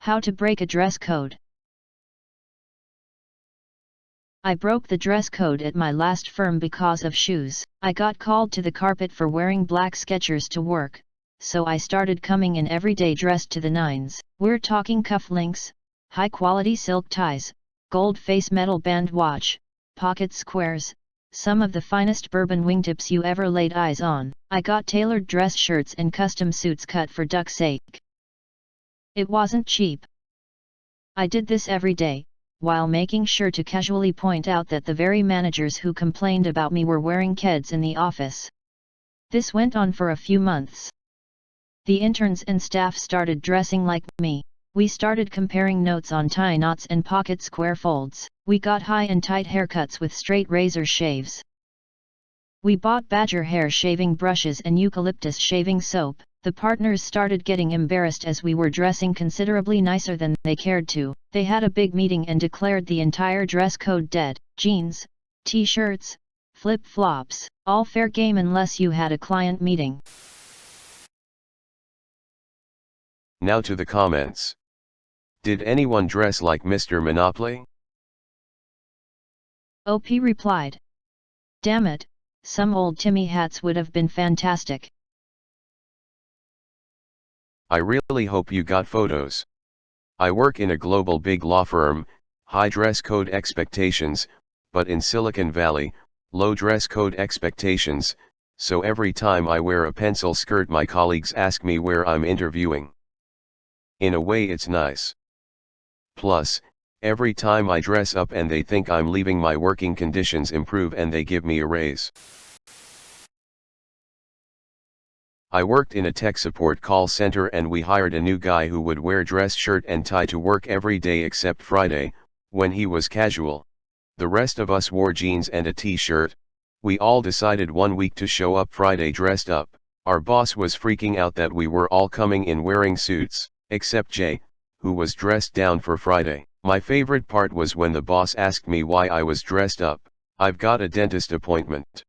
How to break a dress code. I broke the dress code at my last firm because of shoes. I got called to the carpet for wearing black Skechers to work, so I started coming in every day dressed to the nines. We're talking cufflinks, high-quality silk ties, gold face metal band watch, pocket squares, some of the finest bourbon wingtips you ever laid eyes on. I got tailored dress shirts and custom suits cut for duck's sake. It wasn't cheap. I did this every day, while making sure to casually point out that the very managers who complained about me were wearing kids in the office. This went on for a few months. The interns and staff started dressing like me. We started comparing notes on tie knots and pocket square folds. We got high and tight haircuts with straight razor shaves. We bought badger hair shaving brushes and eucalyptus shaving soap. The partners started getting embarrassed as we were dressing considerably nicer than they cared to. They had a big meeting and declared the entire dress code dead. Jeans, t-shirts, flip-flops, all fair game unless you had a client meeting. Now to the comments. Did anyone dress like Mr. Monopoly? OP replied. Damn it, some old Timmy hats would have been fantastic. I really hope you got photos. I work in a global big law firm, high dress code expectations, but in Silicon Valley, low dress code expectations, so every time I wear a pencil skirt my colleagues ask me where I'm interviewing. In a way it's nice. Plus, every time I dress up and they think I'm leaving my working conditions improve and they give me a raise. I worked in a tech support call center and we hired a new guy who would wear dress shirt and tie to work every day except Friday, when he was casual. The rest of us wore jeans and a t-shirt. We all decided one week to show up Friday dressed up. Our boss was freaking out that we were all coming in wearing suits, except Jay, who was dressed down for Friday. My favorite part was when the boss asked me why I was dressed up. I've got a dentist appointment.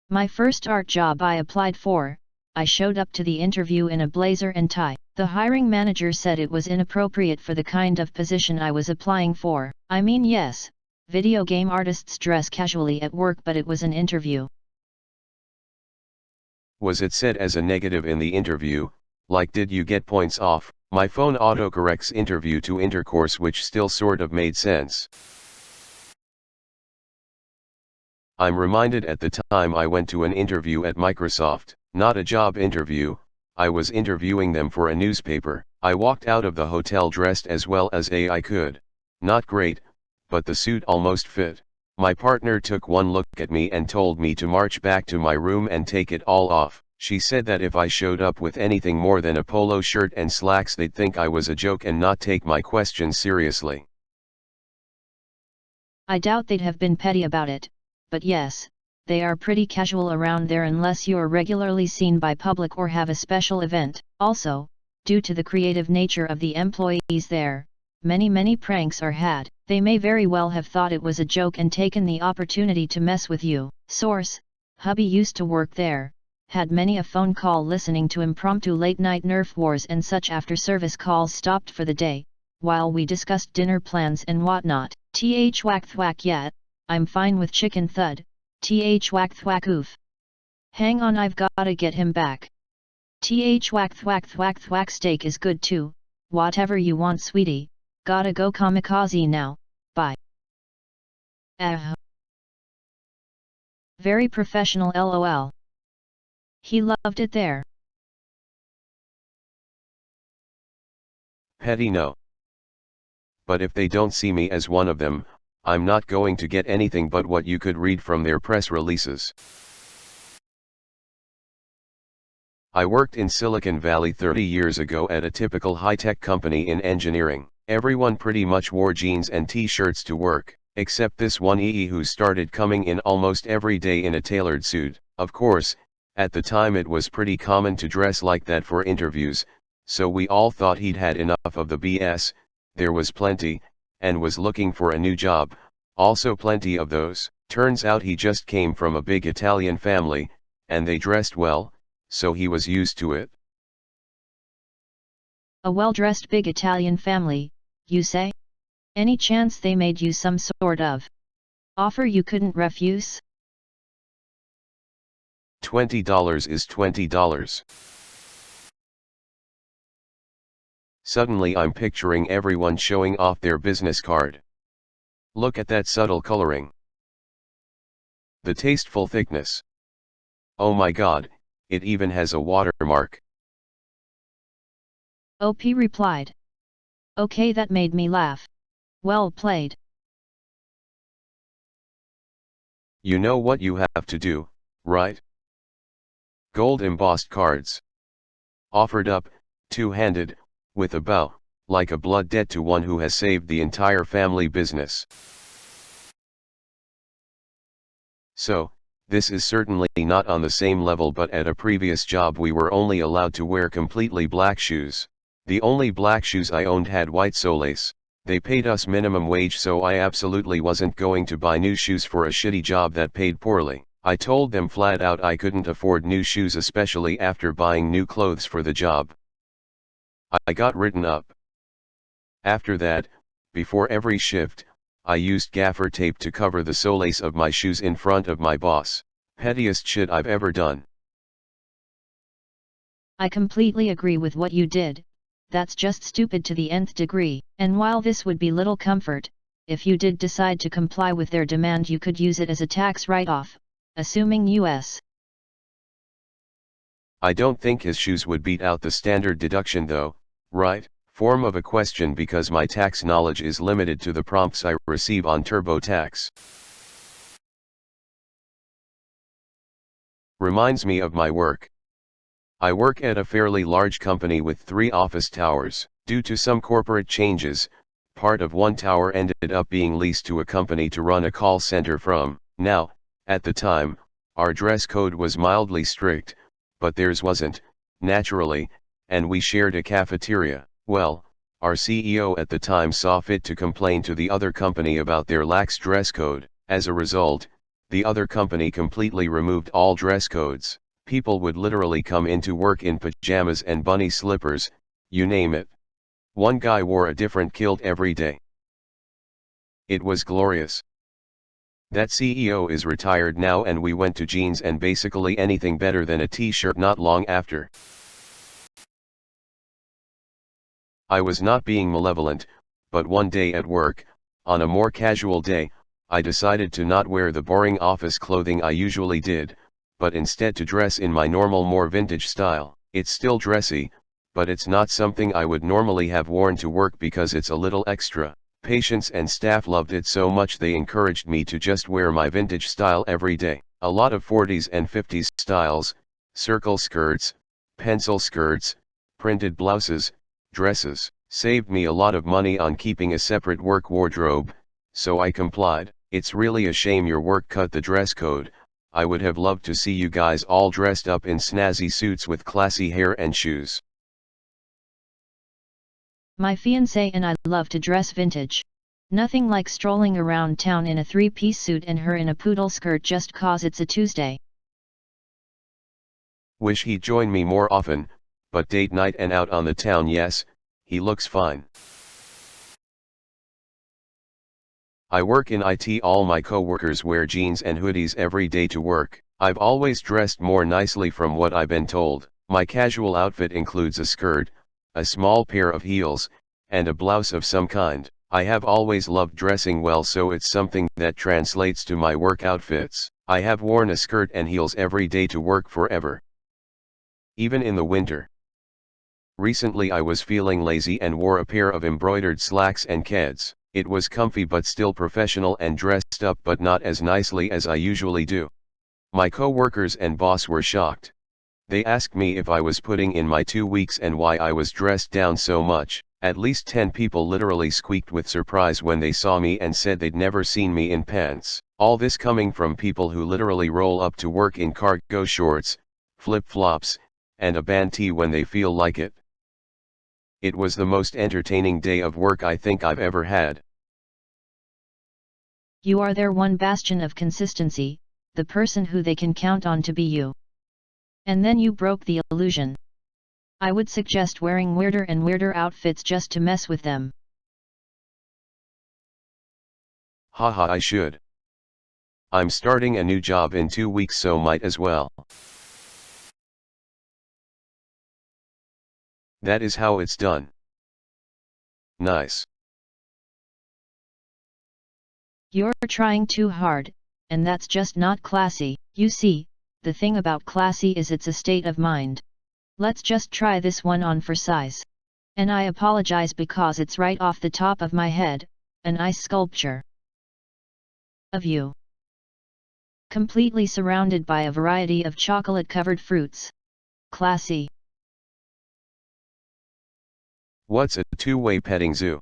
My first art job I applied for, I showed up to the interview in a blazer and tie. The hiring manager said it was inappropriate for the kind of position I was applying for. I mean, yes, video game artists dress casually at work, but it was an interview. Was it said as a negative in the interview, like did you get points off? My phone autocorrects interview to intercourse, which still sort of made sense. I'm reminded at the time I went to an interview at Microsoft, not a job interview, I was interviewing them for a newspaper. I walked out of the hotel dressed as well as I could. Not great, but the suit almost fit. My partner took one look at me and told me to march back to my room and take it all off. She said that if I showed up with anything more than a polo shirt and slacks they'd think I was a joke and not take my questions seriously. I doubt they'd have been petty about it. But yes, they are pretty casual around there unless you're regularly seen by public or have a special event. Also, due to the creative nature of the employees there, many pranks are had. They may very well have thought it was a joke and taken the opportunity to mess with you. Source: hubby used to work there, had many a phone call listening to impromptu late-night Nerf wars and such after service calls stopped for the day, while we discussed dinner plans and whatnot. Whack thwack yeah. I'm fine with chicken thud, whack thwack oof. Hang on, I've gotta get him back. Whack thwack steak is good too, whatever you want sweetie, gotta go kamikaze now, bye. Very professional lol. He loved it there. Petty no. But if they don't see me as one of them, I'm not going to get anything but what you could read from their press releases. I worked in Silicon Valley 30 years ago at a typical high-tech company in engineering. Everyone pretty much wore jeans and t-shirts to work, except this one who started coming in almost every day in a tailored suit. Of course, at the time it was pretty common to dress like that for interviews, so we all thought he'd had enough of the BS, there was plenty, and was looking for a new job, also plenty of those. Turns out he just came from a big Italian family, and they dressed well, so he was used to it. A well-dressed big Italian family, you say? Any chance they made you some sort of offer you couldn't refuse? $20 is $20. Suddenly I'm picturing everyone showing off their business card. Look at that subtle coloring. The tasteful thickness. Oh my god, it even has a watermark. OP replied. Okay, that made me laugh. Well played. You know what you have to do, right? Gold embossed cards. Offered up, two-handed, with a bow, like a blood debt to one who has saved the entire family business. So, this is certainly not on the same level, but at a previous job we were only allowed to wear completely black shoes. The only black shoes I owned had white soles. They paid us minimum wage, so I absolutely wasn't going to buy new shoes for a shitty job that paid poorly. I told them flat out I couldn't afford new shoes, especially after buying new clothes for the job. I got written up. After that, before every shift, I used gaffer tape to cover the soles of my shoes in front of my boss. Pettiest shit I've ever done. I completely agree with what you did. That's just stupid to the nth degree. And while this would be little comfort, if you did decide to comply with their demand, you could use it as a tax write-off, assuming U.S. I don't think his shoes would beat out the standard deduction though, right? Form of a question, because my tax knowledge is limited to the prompts I receive on TurboTax. Reminds me of my work. I work at a fairly large company with 3 office towers. Due to some corporate changes, part of one tower ended up being leased to a company to run a call center from. Now, at the time, our dress code was mildly strict, but theirs wasn't, naturally, and we shared a cafeteria. Well, our CEO at the time saw fit to complain to the other company about their lax dress code. As a result, the other company completely removed all dress codes. People would literally come into work in pajamas and bunny slippers, you name it. One guy wore a different kilt every day. It was glorious. That CEO is retired now, and we went to jeans and basically anything better than a t-shirt not long after. I was not being malevolent, but one day at work, on a more casual day, I decided to not wear the boring office clothing I usually did, but instead to dress in my normal, more vintage style. It's still dressy, but it's not something I would normally have worn to work because it's a little extra. Patients and staff loved it so much they encouraged me to just wear my vintage style every day. A lot of 40s and 50s styles, circle skirts, pencil skirts, printed blouses, dresses. Saved me a lot of money on keeping a separate work wardrobe, so I complied. It's really a shame your work cut the dress code. I would have loved to see you guys all dressed up in snazzy suits with classy hair and shoes. My fiancé and I love to dress vintage. Nothing like strolling around town in a 3-piece suit and her in a poodle skirt just cause it's a Tuesday. Wish he'd join me more often, but date night and out on the town, yes, he looks fine. I work in IT. All my coworkers wear jeans and hoodies every day to work. I've always dressed more nicely from what I've been told. My casual outfit includes a skirt, a small pair of heels, and a blouse of some kind. I have always loved dressing well, so it's something that translates to my work outfits. I have worn a skirt and heels every day to work forever. Even in the winter. Recently I was feeling lazy and wore a pair of embroidered slacks and keds. It was comfy but still professional, and dressed up but not as nicely as I usually do. My co-workers and boss were shocked. They asked me if I was putting in my 2 weeks and why I was dressed down so much. At least 10 people literally squeaked with surprise when they saw me and said they'd never seen me in pants. All this coming from people who literally roll up to work in cargo shorts, flip-flops, and a band tee when they feel like it. It was the most entertaining day of work I think I've ever had. You are their one bastion of consistency, the person who they can count on to be you. And then you broke the illusion. I would suggest wearing weirder and weirder outfits just to mess with them. Haha, I should. I'm starting a new job in 2 weeks, so might as well. That is how it's done. Nice. You're trying too hard, and that's just not classy. You see, the thing about classy is it's a state of mind. Let's just try this one on for size. And I apologize because it's right off the top of my head, an ice sculpture of you, completely surrounded by a variety of chocolate-covered fruits. Classy. What's a two-way petting zoo?